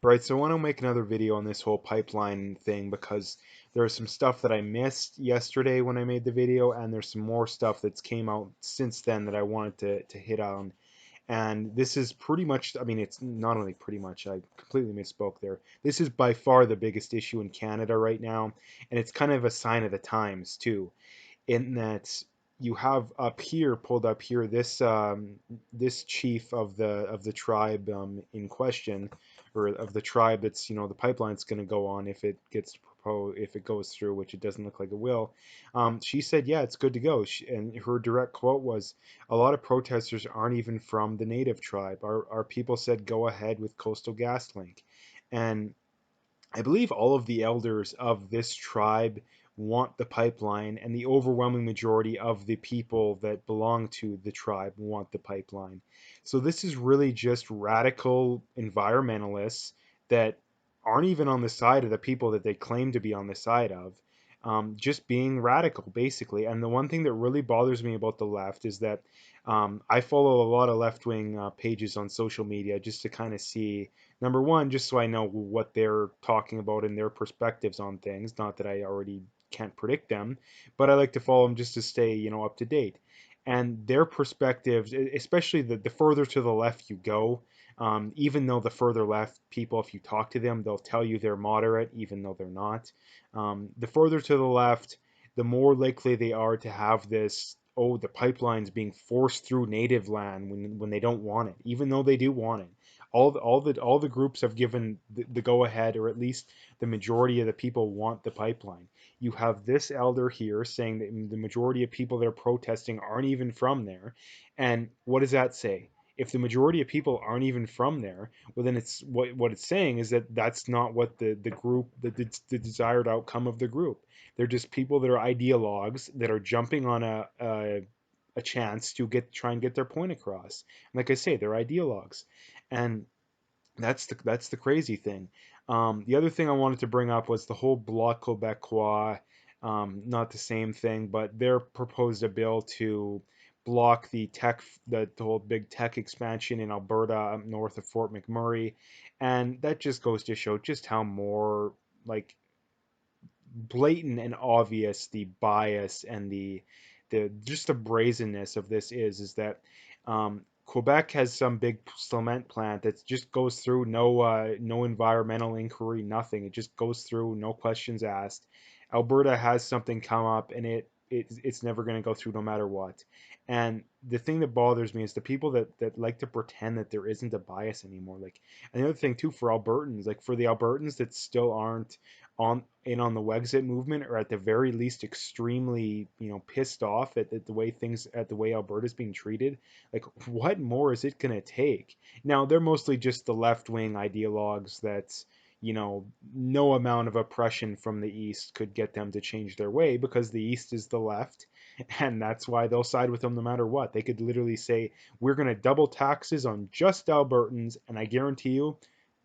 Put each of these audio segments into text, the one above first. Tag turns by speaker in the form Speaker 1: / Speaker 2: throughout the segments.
Speaker 1: Right, so I want to make another video on this whole pipeline thing because there's some stuff that I missed yesterday when I made the video, and there's some more stuff that's came out since then that I wanted to hit on. And this is pretty much, I mean, it's not only pretty much, I completely misspoke there. This is by far the biggest issue in Canada right now, and it's kind of a sign of the times too, in that you have up here, pulled up here, this chief of the tribe in question, or of the tribe that's, the pipeline's going to go on if it gets proposed, if it goes through, which it doesn't look like it will. She said, yeah, it's good to go. And her direct quote was, a lot of protesters aren't even from the native tribe. Our people said go ahead with Coastal GasLink. And I believe all of the elders of this tribe want the pipeline, and the overwhelming majority of the people that belong to the tribe want the pipeline. So this is really just radical environmentalists that aren't even on the side of the people that they claim to be on the side of. Just being radical, basically. And the one thing that really bothers me about the left is that I follow a lot of left wing pages on social media just to kind of see, number one, just so I know what they're talking about and their perspectives on things. Not that I already can't predict them, but I like to follow them just to stay, up to date. And their perspectives, especially the further to the left you go, even though the further left people, if you talk to them, they'll tell you they're moderate, even though they're not. The further to the left, the more likely they are to have this, oh, the pipeline's being forced through native land when they don't want it, even though they do want it. All the groups have given the go ahead, or at least the majority of the people want the pipeline. You have this elder here saying that the majority of people that are protesting aren't even from there. And what does that say? If the majority of people aren't even from there, well, then it's what it's saying is that that's not what the group, the desired outcome of the group. They're just people that are ideologues that are jumping on a chance to try and get their point across. And like I say, they're ideologues, and that's the crazy thing. The other thing I wanted to bring up was the whole Bloc Québécois. Not the same thing, but they're proposed a bill to block the whole big tech expansion in Alberta up north of Fort McMurray, and that just goes to show just how more like blatant and obvious the bias and the just the brazenness of this is that Quebec has some big cement plant that just goes through no environmental inquiry, nothing. It just goes through, no questions asked. Alberta has something come up, and it's never going to go through no matter what. And the thing that bothers me is the people that like to pretend that there isn't a bias anymore. Like, another thing too, for Albertans, like for the Albertans that still aren't on the Wexit movement, or at the very least extremely, pissed off at the way Alberta's being treated. Like, what more is it gonna take? Now, they're mostly just the left wing ideologues that, no amount of oppression from the East could get them to change their way, because the East is the left, and that's why they'll side with them no matter what. They could literally say, we're gonna double taxes on just Albertans, and I guarantee you,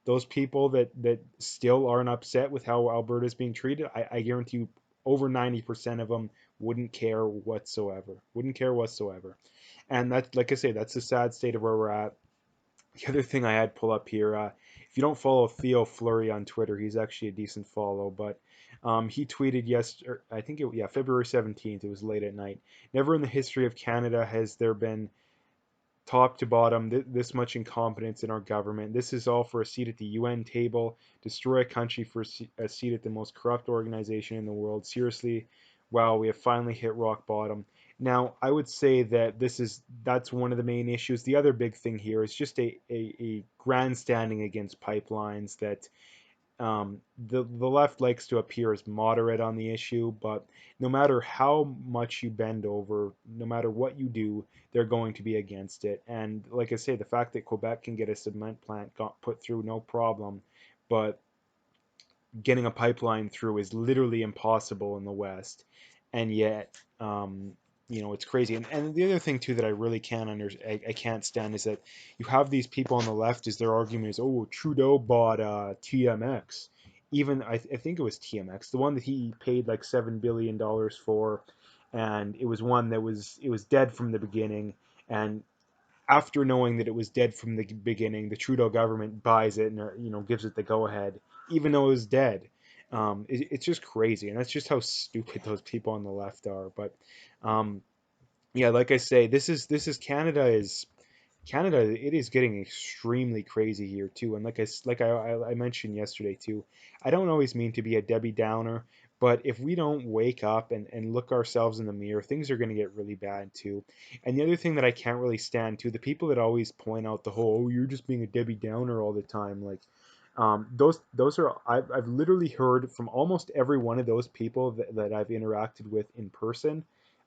Speaker 1: those people that still aren't upset with how Alberta is being treated, I guarantee you over 90% of them wouldn't care whatsoever. Wouldn't care whatsoever. And that, like I say, that's the sad state of where we're at. The other thing I had pull up here, if you don't follow Theo Fleury on Twitter, he's actually a decent follow, but he tweeted yesterday, I think yeah, February 17th, it was late at night. Never in the history of Canada has there been top to bottom, this much incompetence in our government. This is all for a seat at the UN table, destroy a country for a seat at the most corrupt organization in the world. Seriously, wow, we have finally hit rock bottom. Now, I would say that that's one of the main issues. The other big thing here is just a grandstanding against pipelines that the left likes to appear as moderate on the issue, but no matter how much you bend over, no matter what you do, they're going to be against it. And like I say, the fact that Quebec can get a cement plant got put through no problem, but getting a pipeline through is literally impossible in the West, and yet, it's crazy. And the other thing too that I really I can't stand is that you have these people on the left, is their argument is, oh, Trudeau bought TMX. Even I think it was TMX, the one that he paid like $7 billion for, and it was one that was dead from the beginning. And after knowing that it was dead from the beginning, the Trudeau government buys it and gives it the go ahead, even though it was dead. It's just crazy, and that's just how stupid those people on the left are. But um, yeah, like I say, this is Canada. It is getting extremely crazy here too, and like I mentioned yesterday too, I don't always mean to be a Debbie Downer, but if we don't wake up and look ourselves in the mirror, things are going to get really bad too. And the other thing that I can't really stand too, the people that always point out the whole, oh, you're just being a Debbie Downer all the time, like those are I've literally heard from almost every one of those people that I've interacted with in person,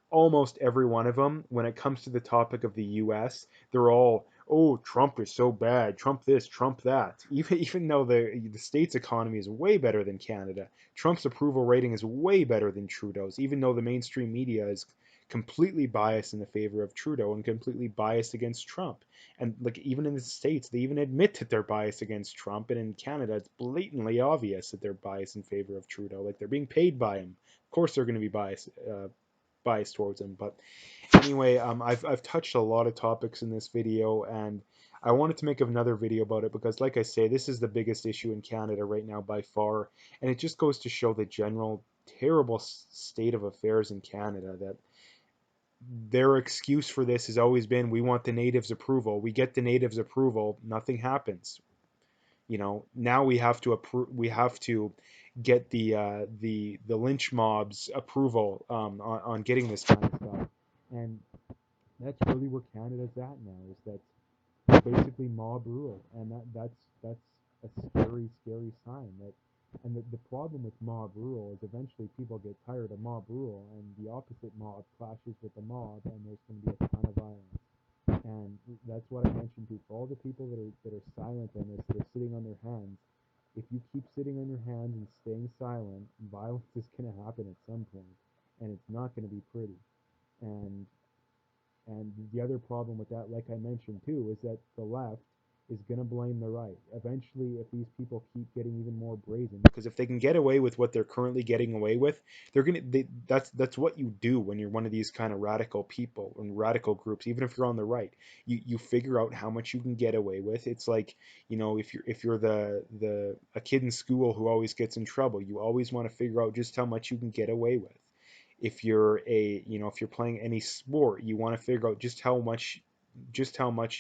Speaker 1: almost every one of them, when it comes to the topic of the US, they're all, oh, Trump is so bad, Trump this, Trump that. Even though the state's economy is way better than Canada, Trump's approval rating is way better than Trudeau's, even though the mainstream media is completely biased in the favor of Trudeau and completely biased against Trump. And like even in the States, they even admit that they're biased against Trump, and in Canada, it's blatantly obvious that they're biased in favor of Trudeau. Like they're being paid by him. Of course, they're going to be biased towards him. But anyway, I've touched a lot of topics in this video, and I wanted to make another video about it because, like I say, this is the biggest issue in Canada right now by far, and it just goes to show the general terrible state of affairs in Canada. That their excuse for this has always been, we want the natives' approval. We get the natives' approval, nothing happens. Now we have to get the lynch mob's approval on getting this kind of stuff, and that's really where Canada's at now. Is that basically mob rule, and that's a scary sign. And the problem with mob rule is eventually people get tired of mob rule, and the opposite mob clashes with the mob, and there's going to be a ton of violence. And that's what I mentioned to all the people that are silent on this, that are sitting on their hands. If you keep sitting on your hands and staying silent, violence is going to happen at some point, and it's not going to be pretty. And the other problem with that, like I mentioned too, is that the left is going to blame the right. Eventually, if these people keep getting even more brazen, because if they can get away with what they're currently getting away with, that's what you do when you're one of these kind of radical people and radical groups. Even if you're on the right, you figure out how much you can get away with. It's like, if you're the a kid in school who always gets in trouble, you always want to figure out just how much you can get away with. If you're playing any sport, you want to figure out just how much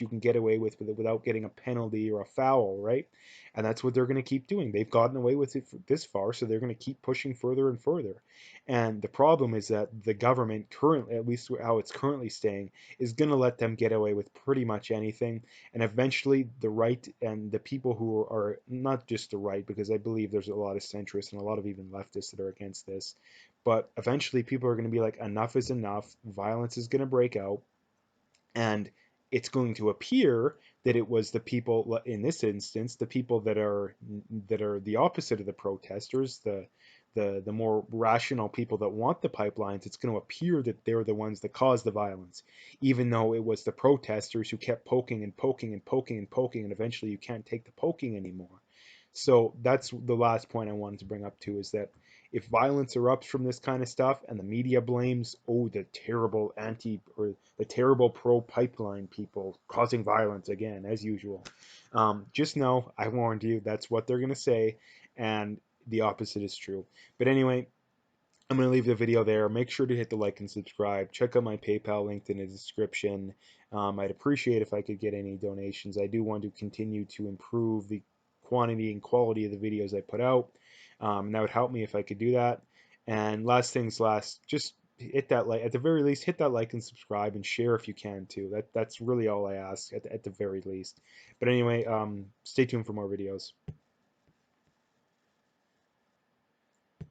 Speaker 1: you can get away with it without getting a penalty or a foul, right? And that's what they're going to keep doing. They've gotten away with it this far, so they're going to keep pushing further and further. And the problem is that the government currently, at least how it's currently staying, is going to let them get away with pretty much anything. And eventually, the right and the people who are not just the right, because I believe there's a lot of centrists and a lot of even leftists that are against this, but eventually people are going to be like, enough is enough. Violence is going to break out, and it's going to appear that it was the people, in this instance, the people that are the opposite of the protesters, the more rational people that want the pipelines. It's going to appear that they're the ones that caused the violence, even though it was the protesters who kept poking and poking and poking and poking, and eventually you can't take the poking anymore. So that's the last point I wanted to bring up too, is that if violence erupts from this kind of stuff and the media blames, oh, the terrible or the terrible pro pipeline people causing violence again, as usual, just know I warned you, that's what they're going to say, and the opposite is true. But anyway, I'm going to leave the video there. Make sure to hit the like and subscribe. Check out my PayPal linked in the description. I'd appreciate if I could get any donations. I do want to continue to improve the quantity and quality of the videos I put out. And that would help me if I could do that. And last things last, just hit that like, at the very least, hit that like and subscribe, and share if you can too. That's really all I ask at the very least. But anyway, stay tuned for more videos.